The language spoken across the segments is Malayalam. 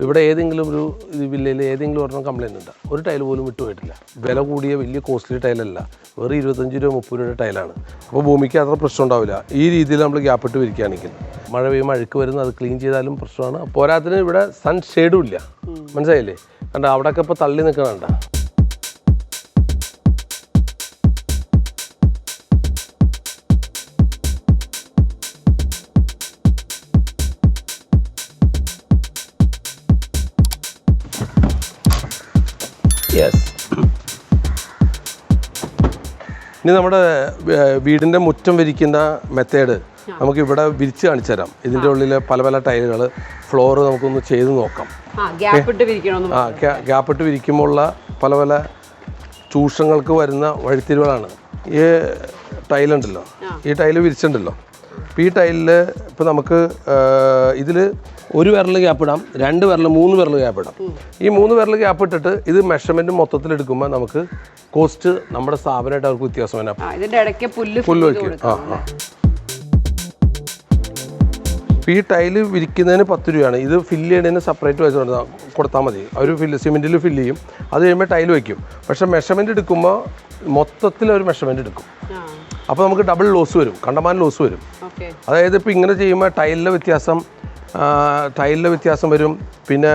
ഇവിടെ ഏതെങ്കിലും ഒരു വില്ലയിൽ ഏതെങ്കിലും ഒരെണ്ണം കംപ്ലയിൻ്റ് ഉണ്ട്, ഒരു ടൈൽ പോലും വിട്ടുപോയിട്ടില്ല. വില കൂടിയ വലിയ കോസ്റ്റ്ലി ടൈലല്ല, വെറും 25 രൂപ 30 രൂപയുടെ ടൈലാണ്. അപ്പോൾ ഭൂമിക്ക് അത്ര പ്രശ്നം ഉണ്ടാവില്ല ഈ രീതിയിൽ നമ്മൾ ഗ്യാപ്പ് ഇട്ട് വിരിക്കുകയാണെങ്കിൽ. മഴ പെയ്യുമ്പോൾ അഴുക്ക് വരുന്നത് അത് ക്ലീൻ ചെയ്താലും പ്രശ്നമാണ്. പോരാത്തിന് ഇവിടെ സൺ ഷെയ്ഡും ഇല്ല, മനസ്സിലായില്ലേ? കണ്ട അവിടെയൊക്കെ ഇപ്പോൾ തള്ളി നിൽക്കണണ്ട. ഇനി നമ്മുടെ വീടിൻ്റെ മുറ്റം വിരിക്കുന്ന മെത്തേഡ് നമുക്ക് ഇവിടെ വിരിച്ച് കാണിച്ചു തരാം. ഇതിൻ്റെ ഉള്ളിൽ പല പല ടൈലുകൾ, ഫ്ലോർ നമുക്കൊന്ന് ചെയ്ത് നോക്കാം. ഗ്യാപ്പ് ഇട്ട് വിരിക്കുമ്പോഴുള്ള പല പല ചൂഷങ്ങൾക്ക് വരുന്ന വഴിത്തിരിവുകളാണ്. ഈ ടൈലുണ്ടല്ലോ, ഈ ടൈല് വിരിച്ചിട്ടുണ്ടല്ലോ. അപ്പോൾ ഈ ടൈലിൽ ഇപ്പോൾ നമുക്ക് ഇതിൽ 1 വിരൽ ഗ്യാപ്പ് ഇടാം, 2 വിരൽ, 3 വിരൽ ഗ്യാപ്പ് ഇടാം. ഈ 3 വിരൽ ഗ്യാപ്പ് ഇട്ടിട്ട് ഇത് മെഷർമെൻറ്റ് മൊത്തത്തിൽ എടുക്കുമ്പോൾ നമുക്ക് കോസ്റ്റ് നമ്മുടെ സ്ഥാപനമായിട്ട് അവർക്ക് വ്യത്യാസം വരാം. പുല്ല് വയ്ക്കും. ഈ ടൈല് വിരിക്കുന്നതിന് 10 രൂപയാണ്. ഇത് ഫില്ല് ചെയ്യുന്നതിന് സെപ്പറേറ്റ് പൈസ കൊടുത്താൽ മതി. അവർ സിമെൻറ്റിൽ ഫില്ല് ചെയ്യും, അത് കഴിയുമ്പോൾ ടൈല് വയ്ക്കും. പക്ഷേ മെഷർമെൻറ്റ് എടുക്കുമ്പോൾ മൊത്തത്തിൽ ഒരു മെഷർമെൻറ്റ് എടുക്കും. അപ്പോൾ നമുക്ക് ഡബിൾ ലോസ് വരും, കണ്ടമാനം ലോസ് വരും. അതായത് ഇപ്പോൾ ഇങ്ങനെ ചെയ്യുമ്പോൾ ടൈലിലെ വ്യത്യാസം വരും. പിന്നെ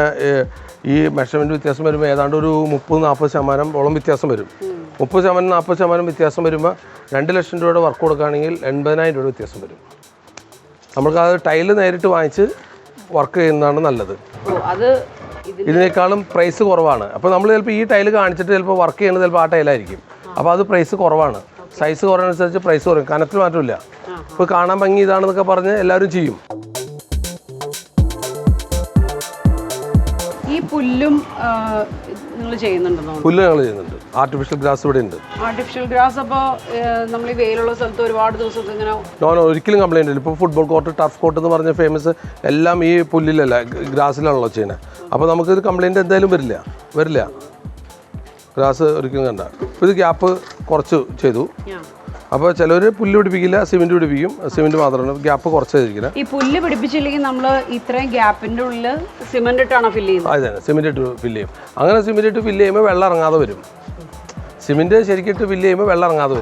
ഈ മെഷർമെൻറ്റ് വ്യത്യാസം വരുമ്പോൾ ഏതാണ്ട് ഒരു 30-40% വ്യത്യാസം വരും. 30-40% വ്യത്യാസം വരുമ്പോൾ 2 ലക്ഷം രൂപയുടെ വർക്ക് കൊടുക്കുകയാണെങ്കിൽ 80,000 രൂപയുടെ വ്യത്യാസം വരും. നമുക്ക് അത് ടൈല് നേരിട്ട് വാങ്ങിച്ച് വർക്ക് ചെയ്യുന്നതാണ് നല്ലത്. ഇതിനേക്കാളും പ്രൈസ് കുറവാണ്. അപ്പോൾ നമ്മൾ ചിലപ്പോൾ ഈ ടൈല് കാണിച്ചിട്ട് ചിലപ്പോൾ വർക്ക് ചെയ്യുന്നത് ചിലപ്പോൾ ആ ടൈലായിരിക്കും. അപ്പോൾ അത് പ്രൈസ് കുറവാണ്. സൈസ് കുറവനുസരിച്ച് പ്രൈസ് കുറയും, കനത്തിൽ മാറ്റമില്ല. ഇപ്പോൾ കാണാൻ ഭംഗി ഇതാണെന്നൊക്കെ പറഞ്ഞ് എല്ലാവരും ചെയ്യും. പുല്ലും നിങ്ങൾ ചെയ്യുന്നുണ്ടെന്നോ? പുല്ല് ഞങ്ങൾ ചെയ്യുന്നുണ്ട്. ആർട്ടിഫിഷ്യൽ ഗ്രാസ് ഇവിടെ ഉണ്ട്. ആർട്ടിഫിഷ്യൽ ഗ്രാസ് അപ്പോൾ നമ്മൾ ഈ വെയിലുള്ള സ്ഥലത്ത് ഒരുപാട് ദിവസത്തെ ഇങ്ങനെ ഒരിക്കലും കംപ്ലൈൻറ്റ് ഇല്ല. ഇപ്പോൾ ഫുട്ബോൾ കോർട്ട്, ടർഫ് കോർട്ട് എന്ന് പറഞ്ഞ ഫേമസ് എല്ലാം ഈ പുല്ലിലല്ല, ഗ്രാസിലാണല്ലോ ചെയ്യുന്നത്. അപ്പോൾ നമുക്കിത് കംപ്ലൈൻറ്റ് എന്തായാലും വരില്ല. ഗ്രാസ് ഒരിക്കലും കണ്ട. ഇപ്പോൾ ഇത് ഗ്യാപ്പ് കുറച്ച് ചെയ്തു. അപ്പോൾ ചിലർ പുല്ല് പിടിപ്പിക്കില്ല, സിമെൻറ്റ് പിടിപ്പിക്കും. സിമെൻറ്റ് മാത്രമാണ് ഗ്യാപ്പ് കുറച്ച് ചെയ്തിരിക്കുന്നത്. ഈ പുല്ല് പിടിപ്പിച്ചില്ലെങ്കിൽ നമ്മൾ ഇത്രയും ഗ്യാപ്പിൻ്റെ ഉള്ളിൽ സിമെൻറ്റ് ഇട്ടാണോ ഫില്ല് ചെയ്യുന്നത്? അതെ, സിമെൻറ്റ് ഇട്ട് ഫില്ല് ചെയ്യും. അങ്ങനെ സിമെൻറ്റ് ഇട്ട് ഫില്ല് ചെയ്യുമ്പോൾ വെള്ളം ഇറങ്ങാതെ വരും. സിമെൻറ്റ് ശരിക്കിട്ട് ഫില്ല് ചെയ്യുമ്പോൾ വെള്ളം ഇറങ്ങാതെ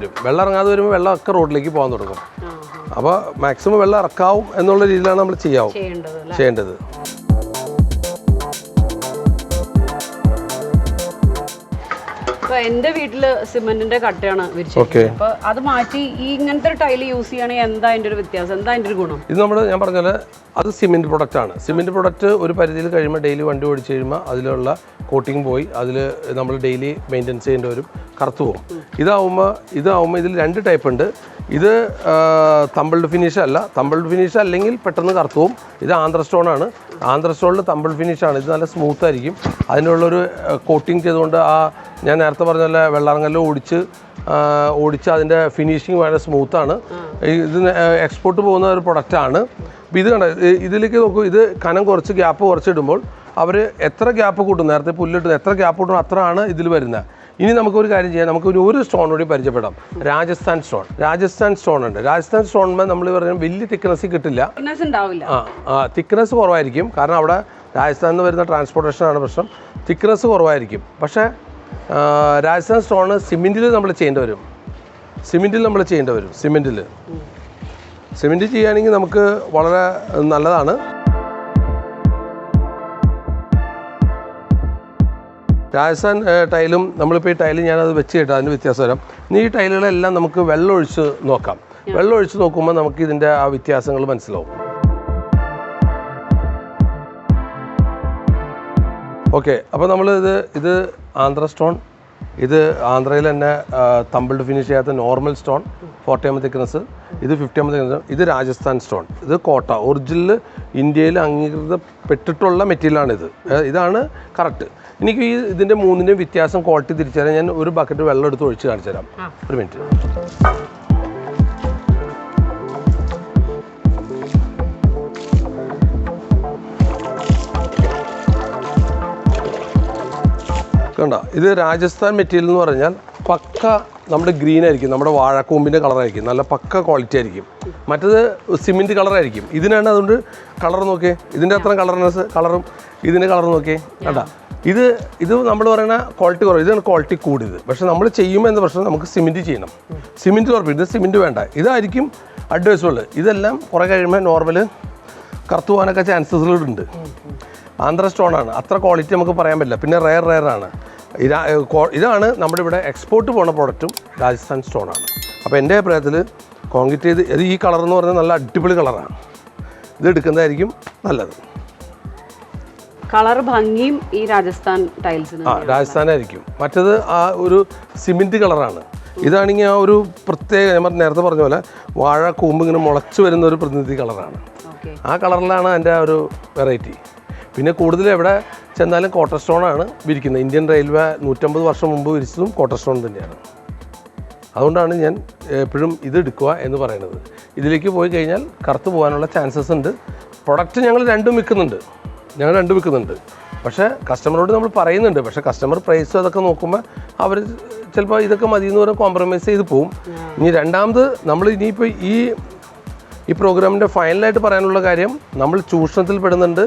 വരുമ്പോൾ വെള്ളമൊക്കെ റോഡിലേക്ക് പോകാൻ തുടങ്ങും. അപ്പോൾ മാക്സിമം വെള്ളം ഇറക്കാവും എന്നുള്ള രീതിയിലാണ് നമ്മൾ ചെയ്യേണ്ടത്. ഇപ്പോൾ എൻ്റെ വീട്ടിൽ സിമെന്റിന്റെ കട്ടയാണ് വിരിച്ചത്. അപ്പോൾ അത് മാറ്റി ഈ ഇങ്ങനത്തെ ഒരു ടൈല് യൂസ് ചെയ്യണമെങ്കിൽ എന്താ അതിൻ്റെ ഒരു വ്യത്യാസം, എന്താ അതിൻ്റെ ഒരു ഗുണം? ഇത് ഞാൻ പറഞ്ഞാൽ അത് സിമെൻറ്റ് പ്രൊഡക്റ്റാണ്. സിമെൻറ്റ് പ്രൊഡക്റ്റ് ഒരു പരിധിയിൽ കഴിയുമ്പോൾ ഡെയിലി വണ്ടി ഓടിച്ച് കഴിയുമ്പോൾ അതിലുള്ള കോട്ടിങ് പോയി അതിൽ നമ്മൾ ഡെയിലി മെയിൻ്റെനൻസ് ചെയ്യേണ്ടി വരും, കറുത്തു പോകും. ഇതാവുമ്പോൾ ഇതിൽ 2 ടൈപ്പ് ഉണ്ട്. ഇത് തമ്പിൾഡ് ഫിനിഷ് അല്ല. തമ്പിൾഡ് ഫിനിഷ് അല്ലെങ്കിൽ പെട്ടെന്ന് കറുത്തു പോകും. ഇത് ആന്ധ്ര സ്റ്റോണാണ്. ആന്ധ്ര സ്റ്റോണിൽ തമ്പിൾഡ് ഫിനിഷാണ്. ഇത് നല്ല സ്മൂത്ത് ആയിരിക്കും. അതിനുള്ളൊരു കോട്ടിങ് ചെയ്തുകൊണ്ട് ഞാൻ നേരത്തെ പറഞ്ഞ പോലെ വെള്ളാറങ്കല്ല് ഓടിച്ച് അതിൻ്റെ ഫിനിഷിങ് വളരെ സ്മൂത്താണ്. ഇത് എക്സ്പോർട്ട് പോകുന്ന ഒരു പ്രൊഡക്റ്റാണ്. അപ്പോൾ ഇത് കണ്ട, ഇതിലേക്ക് നോക്കൂ. ഇത് കനം കുറച്ച് ഗ്യാപ്പ് കുറച്ചിടുമ്പോൾ അവർ എത്ര ഗ്യാപ്പ് കൂട്ടും, നേരത്തെ പുല്ലിട്ട് എത്ര ഗ്യാപ്പ് കൂട്ടും അത്രയാണ് ഇതിൽ വരുന്നത്. ഇനി നമുക്കൊരു കാര്യം ചെയ്യാം, നമുക്ക് ഒരു സ്റ്റോൺ കൂടി പരിചയപ്പെടാം. രാജസ്ഥാൻ സ്റ്റോൺ ഉണ്ട്. രാജസ്ഥാൻ സ്റ്റോണിൽ നമ്മൾ പറഞ്ഞാൽ വലിയ തിക്നെസ് കിട്ടില്ല, തിക്നെസ് കുറവായിരിക്കും. കാരണം അവിടെ രാജസ്ഥാനിൽ നിന്ന് വരുന്ന ട്രാൻസ്പോർട്ടേഷനാണ് പ്രശ്നം. തിക്നെസ് കുറവായിരിക്കും. പക്ഷേ രാജസ്ഥാൻ സ്റ്റോണ് സിമെൻറ്റിൽ നമ്മൾ ചെയ്യേണ്ടി വരും. സിമെൻറ്റ് ചെയ്യുകയാണെങ്കിൽ നമുക്ക് വളരെ നല്ലതാണ്. രാജസ്ഥാൻ ടൈലും നമ്മളിപ്പോൾ ഈ ടൈല് ഞാനത് വെച്ച് കേട്ടോ, അതിന് വ്യത്യാസം വരാം. ഇനി ഈ ടൈലുകളെല്ലാം നമുക്ക് വെള്ളമൊഴിച്ച് നോക്കാം. വെള്ളമൊഴിച്ച് നോക്കുമ്പോൾ നമുക്ക് ഇതിൻ്റെ ആ വ്യത്യാസങ്ങൾ മനസ്സിലാവും. ഓക്കെ, അപ്പോൾ ഇത് ആന്ധ്ര സ്റ്റോൺ, ഇത് ആന്ധ്രയിൽ തന്നെ തമ്പിൾഡ് ഫിനിഷ് ചെയ്യാത്ത നോർമൽ സ്റ്റോൺ 40 mm തിക്നെസ്, ഇത് 50 mm തിക്നെസ്. ഇത് രാജസ്ഥാൻ സ്റ്റോൺ, ഇത് കോട്ട ഒറിജിനൽ ഇന്ത്യയിൽ അംഗീകൃതപ്പെട്ടിട്ടുള്ള മെറ്റീരിയലാണിത്. ഇതാണ് കറക്റ്റ്. എനിക്ക് ഇതിൻ്റെ 3ൻ്റെയും വ്യത്യാസം ക്വാളിറ്റി തിരിച്ചറിയാൻ ഞാൻ ഒരു ബക്കറ്റ് വെള്ളം എടുത്ത് ഒഴിച്ച് കാണിച്ചു തരാം. ഒരു മിനിറ്റ്. കണ്ട ഇത് രാജസ്ഥാൻ മെറ്റീരിയൽ എന്ന് പറഞ്ഞാൽ പക്ക നമ്മുടെ ഗ്രീൻ ആയിരിക്കും, നമ്മുടെ വാഴക്കൂമ്പിൻ്റെ കളറായിരിക്കും, നല്ല പക്ക ക്വാളിറ്റി ആയിരിക്കും. മറ്റത് സിമെൻറ്റ് കളറായിരിക്കും. ഇതിനാണ് അതുകൊണ്ട് കളർ നോക്കിയേ, ഇതിൻ്റെ അത്ര കളറും ഇതിൻ്റെ കളർ നോക്കിയേ കണ്ട. ഇത് നമ്മൾ പറയുന്ന ക്വാളിറ്റി കുറവ്, ഇതാണ് ക്വാളിറ്റി കൂടിയത്. പക്ഷേ നമ്മൾ ചെയ്യുമ്പോൾ എന്താ പ്രശ്നം, നമുക്ക് സിമെൻറ്റ് ചെയ്യണം. സിമെൻറ്റ് കുറവ്, ഇത് സിമെൻറ്റ് വേണ്ട, ഇതായിരിക്കും അഡ്വൈസബിൾ. ഇതെല്ലാം കുറേ കഴിയുമ്പോൾ നോർമൽ കറുത്തു പോകാനൊക്കെ ചാൻസസുകളുണ്ട്. ആന്ധ്ര സ്റ്റോണാണ്, അത്ര ക്വാളിറ്റി നമുക്ക് പറയാൻ പറ്റില്ല. പിന്നെ റെയർ ആണ്. ഇതാണ് നമ്മുടെ ഇവിടെ എക്സ്പോർട്ട് പോകുന്ന പ്രോഡക്റ്റും രാജസ്ഥാൻ സ്റ്റോണാണ്. അപ്പോൾ എൻ്റെ അഭിപ്രായത്തിൽ കോൺക്രീറ്റ് ചെയ്ത് ഇത് ഈ കളർ എന്ന് പറഞ്ഞാൽ നല്ല അടിപൊളി കളറാണ്. ഇത് എടുക്കുന്നതായിരിക്കും നല്ലത്. കളർ ഭംഗിയും ഈ രാജസ്ഥാൻ ടൈൽസിന് രാജസ്ഥാനായിരിക്കും. മറ്റത് ആ ഒരു സിമെൻറ്റ് കളറാണ്. ഇതാണെങ്കിൽ ആ ഒരു പ്രത്യേക ഞാൻ നേരത്തെ പറഞ്ഞ പോലെ വാഴ കൂമ്പ് ഇങ്ങനെ മുളച്ച് വരുന്ന ഒരു പ്രതിനിധി കളറാണ്. ആ കളറിലാണ് അതിൻ്റെ ആ ഒരു വെറൈറ്റി. പിന്നെ കൂടുതൽ എവിടെ ചെന്നാലും കോട്ടർ സ്റ്റോണാണ് വിരിക്കുന്നത്. ഇന്ത്യൻ റെയിൽവേ 150 വർഷം മുമ്പ് വിരിച്ചതും കോട്ടർ സ്റ്റോൺ തന്നെയാണ്. അതുകൊണ്ടാണ് ഞാൻ എപ്പോഴും ഇത് എടുക്കുക എന്ന് പറയുന്നത്. ഇതിലേക്ക് പോയി കഴിഞ്ഞാൽ കറുത്ത് പോകാനുള്ള ചാൻസസ് ഉണ്ട്. പ്രൊഡക്റ്റ് ഞങ്ങൾ രണ്ടും വിൽക്കുന്നുണ്ട്. പക്ഷേ കസ്റ്റമറോട് നമ്മൾ പറയുന്നുണ്ട്. പക്ഷേ കസ്റ്റമർ പ്രൈസ് അതൊക്കെ നോക്കുമ്പോൾ അവർ ചിലപ്പോൾ ഇതൊക്കെ മതി എന്ന് പറഞ്ഞാൽ കോംപ്രമൈസ് ചെയ്ത് പോവും. ഇനി രണ്ടാമത് നമ്മൾ ഇനിയിപ്പോൾ ഈ പ്രോഗ്രാമിൻ്റെ ഫൈനലായിട്ട് പറയാനുള്ള കാര്യം, നമ്മൾ ചൂഷണത്തിൽ പെടുന്നുണ്ട്.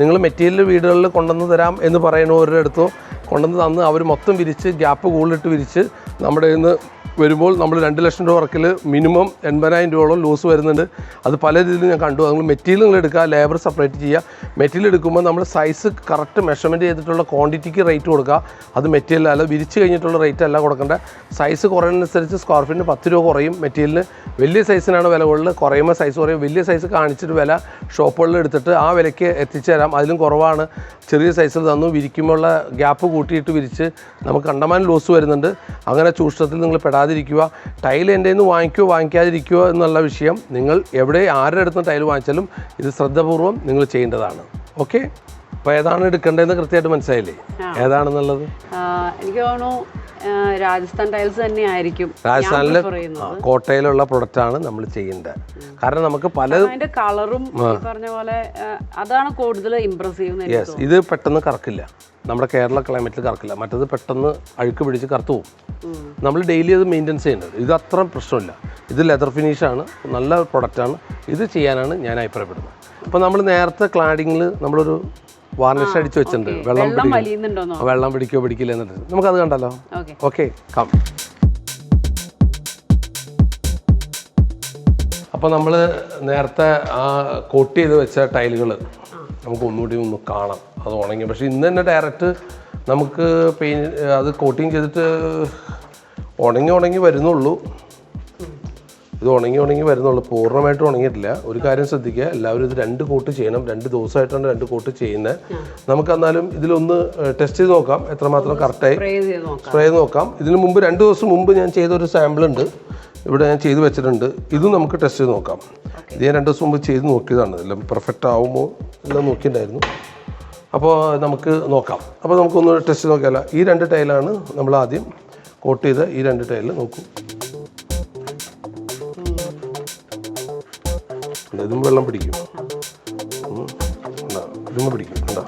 നിങ്ങൾ മെറ്റീരിയൽ വീടുകളിൽ കൊണ്ടുവന്ന് തരാം എന്ന് പറയുന്നവരുടെ അടുത്തോ കൊണ്ടുവന്ന് തന്ന് അവർ മൊത്തം വിരിച്ച് ഗ്യാപ്പ് കൂടുതലിട്ട് വിരിച്ച് നമ്മുടെ ഇന്ന് വരുമ്പോൾ നമ്മൾ 2 ലക്ഷം രൂപ വർക്കിൽ മിനിമം 80,000 രൂപയോളം ലോസ് വരുന്നുണ്ട്. അത് പല രീതിയിലും ഞാൻ കണ്ടു. നമ്മൾ മെറ്റീരിയൽ നിങ്ങൾ എടുക്കുക, ലേബർ സെപ്പറേറ്റ് ചെയ്യുക. മെറ്റീരിയൽ എടുക്കുമ്പോൾ നമ്മൾ സൈസ് കറക്റ്റ് മെഷർമെൻറ്റ് ചെയ്തിട്ടുള്ള ക്വാണ്ടിറ്റിക്ക് റേറ്റ് കൊടുക്കുക. അത് മെറ്റീരിയൽ അല്ല വിരിച്ച് കഴിഞ്ഞിട്ടുള്ള റേറ്റ് അല്ല കൊടുക്കേണ്ട. സൈസ് കുറയുന്നതനുസരിച്ച് സ്ക്വയർ ഫീറ്റിന് 10 രൂപ കുറയും. മെറ്റീരിയലിന് വലിയ സൈസിനാണ് വില കൂടുതൽ, കുറയുമ്പോൾ സൈസ് കുറയും. വലിയ സൈസ് കാണിച്ചിട്ട് വില ഷോപ്പുകളിൽ എടുത്തിട്ട് ആ വിലയ്ക്ക് എത്തിച്ചു തരാം. അതിലും കുറവാണ് ചെറിയ സൈസിൽ തന്നു. വിരിക്കുമ്പോഴുള്ള ഗ്യാപ്പ് കൂട്ടിയിട്ട് വിരിച്ച് നമുക്ക് കണ്ടമാനം ലോസ് വരുന്നുണ്ട്. അങ്ങനെ ചൂഷണത്തിൽ നിങ്ങൾ പെടാതിരിക്കുക. ടൈൽ എൻ്റെ നിന്ന് വാങ്ങിക്കാതിരിക്കുക എന്നുള്ള വിഷയം, നിങ്ങൾ എവിടെ ആരുടെ അടുത്ത് ടൈൽ വാങ്ങിച്ചാലും ഇത് ശ്രദ്ധാപൂർവം നിങ്ങൾ ചെയ്യേണ്ടതാണ്. ഓക്കെ, അപ്പോൾ ഏതാണ് എടുക്കേണ്ടതെന്ന് കൃത്യമായിട്ട് മനസ്സിലായില്ലേ ഏതാണെന്നുള്ളത്? എനിക്ക് തോന്നുന്നു രാജസ്ഥാൻ ടൈൽസ് തന്നെ ആയിരിക്കും. രാജസ്ഥാനിലെ കോട്ടയിലുള്ള പ്രൊഡക്റ്റാണ് നമ്മൾ ചെയ്യേണ്ടത്. കാരണം നമുക്ക് പല കളറും പറഞ്ഞ പോലെ അതാണ് കൂടുതൽ ഇംപ്രസീവ്. യെസ്, ഇത് പെട്ടെന്ന് കറക്കില്ല. നമ്മുടെ കേരള ക്ലൈമറ്റിൽ കറക്കില്ല. മറ്റത് പെട്ടെന്ന് അഴുക്ക് പിടിച്ച് കറുത്തു പോകും. നമ്മൾ ഡെയിലി അത് മെയിൻ്റെനൻസ് ചെയ്യേണ്ടത്. ഇത് അത്ര പ്രശ്നമില്ല. ഇത് ലെതർ ഫിനിഷാണ്, നല്ല പ്രൊഡക്റ്റാണ്. ഇത് ചെയ്യാനാണ് ഞാൻ അഭിപ്രായപ്പെടുന്നത്. അപ്പോൾ നമ്മൾ നേരത്തെ ക്ലാഡിങ്ങിൽ നമ്മളൊരു വാർണിഷ് അടിച്ച് വെച്ചിട്ടുണ്ട്. വെള്ളം പിടിക്കോ പിടിക്കില്ല എന്നിട്ട് നമുക്കത് കണ്ടല്ലോ. Okay, come. അപ്പോൾ നമ്മൾ നേരത്തെ ആ കോട്ട് ചെയ്ത് വെച്ച ടൈലുകൾ നമുക്ക് ഒന്നുകൂടി ഒന്ന് കാണാം. അത് ഉണങ്ങി. പക്ഷേ ഇന്ന് തന്നെ ഡയറക്റ്റ് നമുക്ക് അത് കോട്ടിങ് ചെയ്തിട്ട് ഉണങ്ങി വരുന്നുള്ളൂ. ഇത് ഉണങ്ങി വരുന്നുള്ളൂ, പൂർണ്ണമായിട്ട് ഉണങ്ങിയിട്ടില്ല. ഒരു കാര്യം ശ്രദ്ധിക്കുക, എല്ലാവരും ഇത് 2 കോട്ട് ചെയ്യണം. 2 ദിവസമായിട്ടാണ് 2 കോട്ട് ചെയ്യുന്നത്. നമുക്ക് എന്നാലും ഇതിലൊന്ന് ടെസ്റ്റ് ചെയ്ത് നോക്കാം എത്രമാത്രം കറക്റ്റായി. സ്പ്രേ ചെയ്ത് നോക്കാം. ഇതിന് മുമ്പ് 2 ദിവസം മുമ്പ് ഞാൻ ചെയ്തൊരു സാമ്പിൾ ഉണ്ട് ഇവിടെ, ഞാൻ ചെയ്ത് വെച്ചിട്ടുണ്ട്. ഇതും നമുക്ക് ടെസ്റ്റ് ചെയ്ത് നോക്കാം. ഇത് ഞാൻ 2 ദിവസം മുമ്പ് ചെയ്ത് നോക്കിയതാണ്. എല്ലാം പെർഫെക്റ്റ് ആവുമോ എല്ലാം നോക്കിയിട്ടുണ്ടായിരുന്നു. അപ്പോൾ നമുക്ക് നോക്കാം. അപ്പോൾ നമുക്കൊന്ന് ടെസ്റ്റ് ചെയ്ത് നോക്കിയാലോ. ഈ 2 ടൈലാണ് നമ്മൾ ആദ്യം കോട്ട് ചെയ്ത്. ഈ 2 ടൈല് നോക്കൂ. ഇതും വെള്ളം പിടിക്കും, ഇതും പിടിക്കും. കണ്ടോ,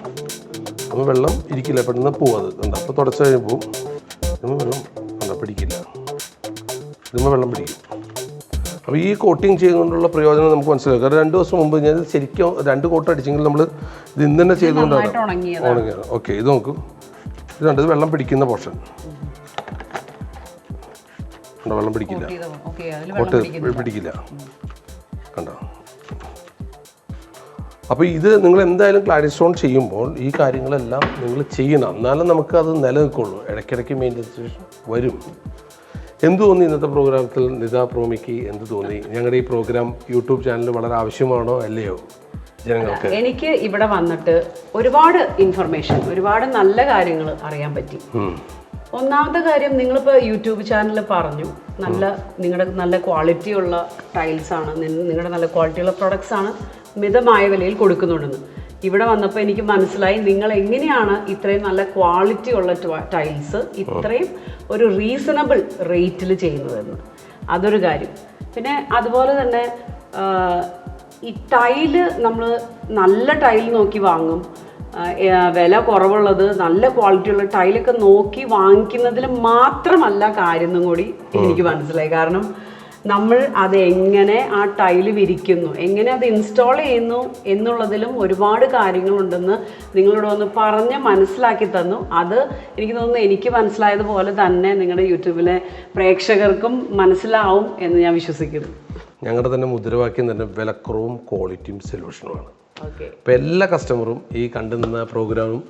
നമ്മൾ വെള്ളം ഇരിക്കില്ല, പെട്ടെന്ന് പോവും. അത് കണ്ടോ, അപ്പോൾ തുടച്ച് കഴിയുമ്പോൾ ഇതും വെള്ളം കണ്ടോ പിടിക്കില്ല, ഇതും വെള്ളം പിടിക്കും. അപ്പോൾ ഈ കോട്ടിങ് ചെയ്യുന്നതുകൊണ്ടുള്ള പ്രയോജനം നമുക്ക് മനസ്സിലാക്കാം. കാരണം 2 ദിവസം മുമ്പ് ഞാൻ ശരിക്കും 2 കോട്ട് അടിച്ചെങ്കിൽ നമ്മൾ ഇത് ഇന്ന് തന്നെ ചെയ്തുകൊണ്ടാണ് ഉണങ്ങിയത്. ഓക്കെ, ഇത് നോക്കൂ. ഇത് കണ്ടത് വെള്ളം പിടിക്കുന്ന പോർഷൻ കണ്ടോ, വെള്ളം പിടിക്കില്ല, കോട്ട് പിടിക്കില്ല കണ്ടോ. അപ്പോൾ ഇത് നിങ്ങൾ എന്തായാലും ക്ലാഡിംഗ് സ്റ്റോൺ ചെയ്യുമ്പോൾ ഈ കാര്യങ്ങളെല്ലാം നിങ്ങൾ ചെയ്യണം. എന്നാലും നമുക്ക് അത് നിലനിൽക്കുള്ളൂ. ഇടയ്ക്കിടയ്ക്ക് മെയിൻ്റെനൻസ് വരും. എന്ത് തോന്നി ഇന്നത്തെ പ്രോഗ്രാമത്തിൽ നിത പ്രോമിക്ക്? എന്ത് തോന്നി? ഞങ്ങളുടെ ഈ പ്രോഗ്രാം യൂട്യൂബ് ചാനൽ വളരെ ആവശ്യമാണോ അല്ലയോ ജനങ്ങൾക്ക്? എനിക്ക് ഇവിടെ വന്നിട്ട് ഒരുപാട് ഇൻഫർമേഷൻ, ഒരുപാട് നല്ല കാര്യങ്ങൾ അറിയാൻ പറ്റി. ഒന്നാമത്തെ കാര്യം, നിങ്ങളിപ്പോൾ യൂട്യൂബ് ചാനൽ പറഞ്ഞു നിങ്ങളുടെ നല്ല ക്വാളിറ്റിയുള്ള ടൈൽസാണ്, നിങ്ങളുടെ നല്ല ക്വാളിറ്റിയുള്ള പ്രൊഡക്ട്സ് ആണ് മിതമായ വിലയിൽ കൊടുക്കുന്നുണ്ടെന്ന്. ഇവിടെ വന്നപ്പോൾ എനിക്ക് മനസ്സിലായി നിങ്ങൾ എങ്ങനെയാണ് ഇത്രയും നല്ല ക്വാളിറ്റി ഉള്ള ടൈൽസ് ഇത്രയും ഒരു റീസണബിൾ റേറ്റിൽ ചെയ്യുന്നതെന്ന്. അതൊരു കാര്യം. പിന്നെ അതുപോലെ തന്നെ ഈ ടൈല് നമ്മൾ നല്ല ടൈൽ നോക്കി വാങ്ങും. വില കുറവുള്ളത് നല്ല ക്വാളിറ്റിയുള്ള ടൈലൊക്കെ നോക്കി വാങ്ങിക്കുന്നതിൽ മാത്രമല്ല കാര്യം എന്നും കൂടി എനിക്ക് മനസ്സിലായി. കാരണം നമ്മൾ അതെങ്ങനെ ആ ടൈല് വിരിക്കുന്നു, എങ്ങനെ അത് ഇൻസ്റ്റാൾ ചെയ്യുന്നു എന്നുള്ളതിലും ഒരുപാട് കാര്യങ്ങളുണ്ടെന്ന് നിങ്ങളോട് ഒന്ന് പറഞ്ഞ് മനസ്സിലാക്കി തന്നു. അത് എനിക്ക് തോന്നുന്നു എനിക്ക് മനസ്സിലായതുപോലെ തന്നെ നിങ്ങളുടെ യൂട്യൂബിലെ പ്രേക്ഷകർക്കും മനസ്സിലാവും എന്ന് ഞാൻ വിശ്വസിക്കുന്നു. ഞങ്ങളുടെ തന്നെ മുദ്രാവാക്യം തന്നെ വിലക്കുറവും ക്വാളിറ്റിയും സൊല്യൂഷനുമാണ്. ഓക്കെ, അപ്പോൾ എല്ലാ കസ്റ്റമറും ഈ കണ്ടു നിന്ന പ്രോഗ്രാമും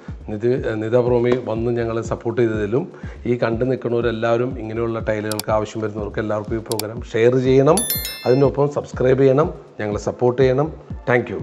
നിത പ്രോമി വന്ന് ഞങ്ങളെ സപ്പോർട്ട് ചെയ്തതിലും ഈ കണ്ടു നിൽക്കുന്നവരെല്ലാവരും ഇങ്ങനെയുള്ള ടൈലുകൾക്ക് ആവശ്യം വരുന്നവർക്ക് എല്ലാവർക്കും ഈ പ്രോഗ്രാം ഷെയർ ചെയ്യണം, അതിനൊപ്പം സബ്സ്ക്രൈബ് ചെയ്യണം, ഞങ്ങളെ സപ്പോർട്ട് ചെയ്യണം. താങ്ക്